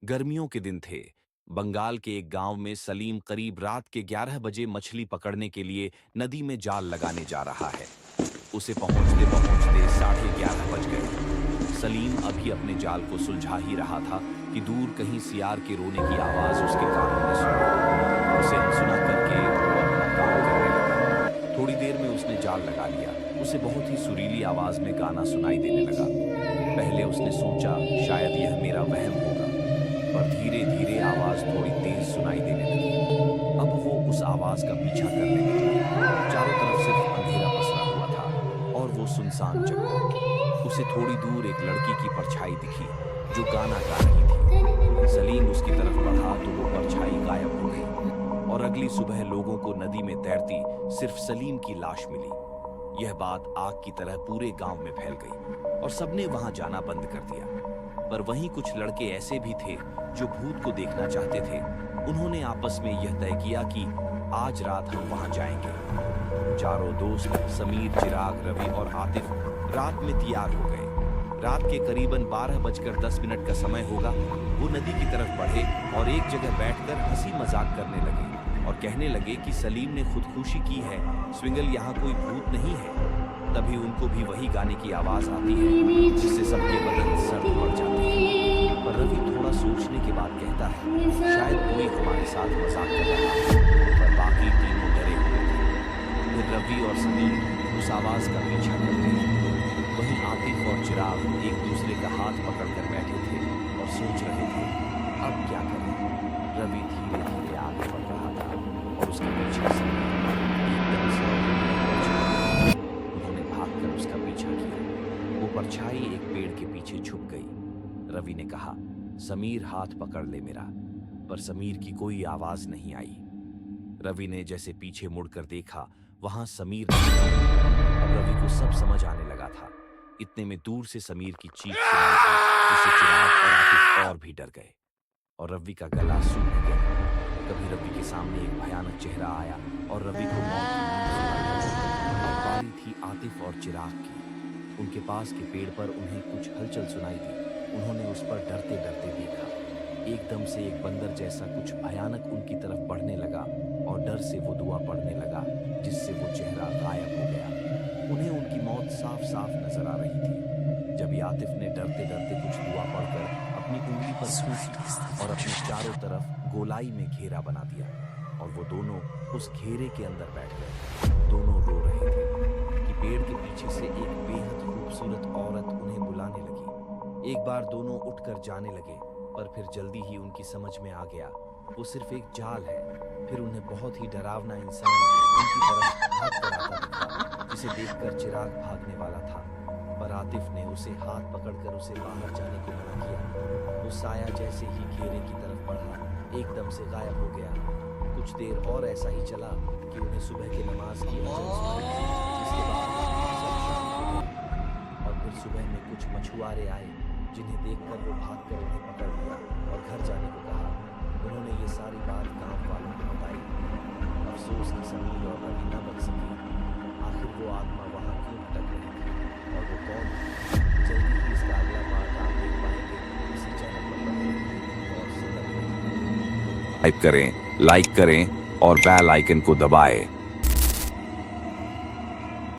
गर्मियों के दिन थे। बंगाल के एक गांव में सलीम करीब रात के 11 बजे मछली पकड़ने के लिए नदी में जाल लगाने जा रहा है। उसे पहुंचते पहुंचते 11:30 बज गए। सलीम अभी अपने जाल को सुलझा ही रहा था कि दूर कहीं सियार के रोने की आवाज उसके कानों में सुनी। उसे अनसुना करके वो अपना काम करने लगा। थोड़ी देर में उसने जाल लगा लिया। उसे बहुत ही सुरीली आवाज में गाना सुनाई देने लगा। पहले उसने सोचा शायद यह मेरा वहम होगा, पर धीरे धीरे आवाज थोड़ी तेज सुनाई देने लगी। अब वो उस आवाज का पीछा करने लगा। चारों तरफ सिर्फ अंधेरा पसरा हुआ था और वो सुनसान जगह। उसे थोड़ी दूर एक लड़की की परछाई दिखी जो गाना गा रही थी। सलीम उसकी तरफ बढ़ा तो वो परछाई गायब हो गई और अगली सुबह लोगों को नदी में तैरती सिर्फ सलीम की लाश मिली। यह बात आग की तरह पूरे गांव में फैल गई और सबने वहां जाना बंद कर दिया। पर वहीं कुछ लड़के ऐसे भी थे जो भूत को देखना चाहते थे। उन्होंने आपस में यह तय किया कि आज रात हम वहां जाएंगे। चारों दोस्त समीर, चिराग, रवि और आतिफ रात में तैयार हो गए। रात के करीबन 12:10 का समय होगा। वो नदी की तरफ बढ़े और एक जगह बैठकर हंसी मजाक करने लगे और कहने लगे कि सलीम ने खुदकुशी की है, स्विंगल यहाँ कोई भूत नहीं है। तभी उनको भी वही गाने की आवाज आती है जिससे सबके बदन सर्द पड़ जाते हैं। पर रवि थोड़ा सोचने के बाद कहता है शायद कोई हमारे साथ मजाक कर रहा है। पर बाकी तीनों डरे हुए थे। फिर रवि और समीर उस आवाज का पीछा करते हैं। वहीं आतिफ और चिराग एक दूसरे का हाथ पकड़कर बैठे थे और सोच रहे थे अब क्या करें। रवि धीरे धीरे आगे बढ़ रहा था और उसके पीछे समीर एकदम से उन्होंने भागकर उसका पीछा किया। वो परछाई एक पेड़ के पीछे छुप गई। रवि ने कहा समीर हाथ पकड़ ले मेरा, पर समीर की कोई आवाज नहीं आई। रवि ने जैसे पीछे मुड़कर देखा, वहां समीर नहीं था। अब रवि को सब समझ आने लगा था। इतने में दूर से समीर की चीख सुनाई दी, जिससे चिराग और आतिफ और भी डर गए और रवि का गला सूख गया। कभी रवि के सामने एक भयानक चेहरा आया और रवि को मौत की नींद सुनाई। अब बारी थी आतिफ और चिराग की। उनके पास के पेड़ पर उन्हें कुछ हलचल सुनाई दी। उन्होंने उस पर डरते डरते देखा। एकदम से एक बंदर जैसा कुछ भयानक उनकी तरफ बढ़ने लगा और डर से वो दुआ पड़ने लगा, जिससे वो चेहरा गायब हो गया। उन्हें उनकी मौत साफ साफ नजर आ रही थी। जब आतिफ ने डरते डरते कुछ दुआ पढ़कर अपनी उंगली पर फूंकी और अपने चारों तरफ गोलाई में घेरा बना दिया और वो दोनों उस घेरे के अंदर बैठ गए। दोनों रो रहे थे कि पेड़ के पीछे से एक बेहद खूबसूरत औरत उन्हें बुलाने लगी। एक बार दोनों उठकर जाने लगे, पर फिर जल्दी ही उनकी समझ में आ गया वो सिर्फ एक जाल है। फिर उन्हें बहुत ही डरावना इंसान उनकी तरफ भाग कर आता दिखा, जिसे देखकर चिराग भागने वाला था, पर आतिफ ने उसे हाथ पकड़कर उसे बाहर जाने को मना किया। वो साया जैसे ही घेरे की तरफ बढ़ा, एकदम से गायब हो गया। कुछ देर और ऐसा ही चला कि उन्हें सुबह की नमाज की अज़ान सुनाई दी, जिसके बाद सब शांत हो गए। और फिर सुबह में कुछ मछुआरे आए, जिन्हें देखकर वो भागकर उन्हें पकड़ लिया और घर जाने को कहा। उन्होंने ये सारी बात गांव वालों को बताई। अफसोस कि समीर और रवि न बच सके। आखिर वो आत्मा वहां क्यों भटक रही थी और वो कौन थी? जल्दी ही इसका अगला पार्ट आप देख पाएंगे इसी चैनल पर बने रहिए और सतर्क रहिए। टाइप करें, लाइक करें और बेल आइकन को दबाएं।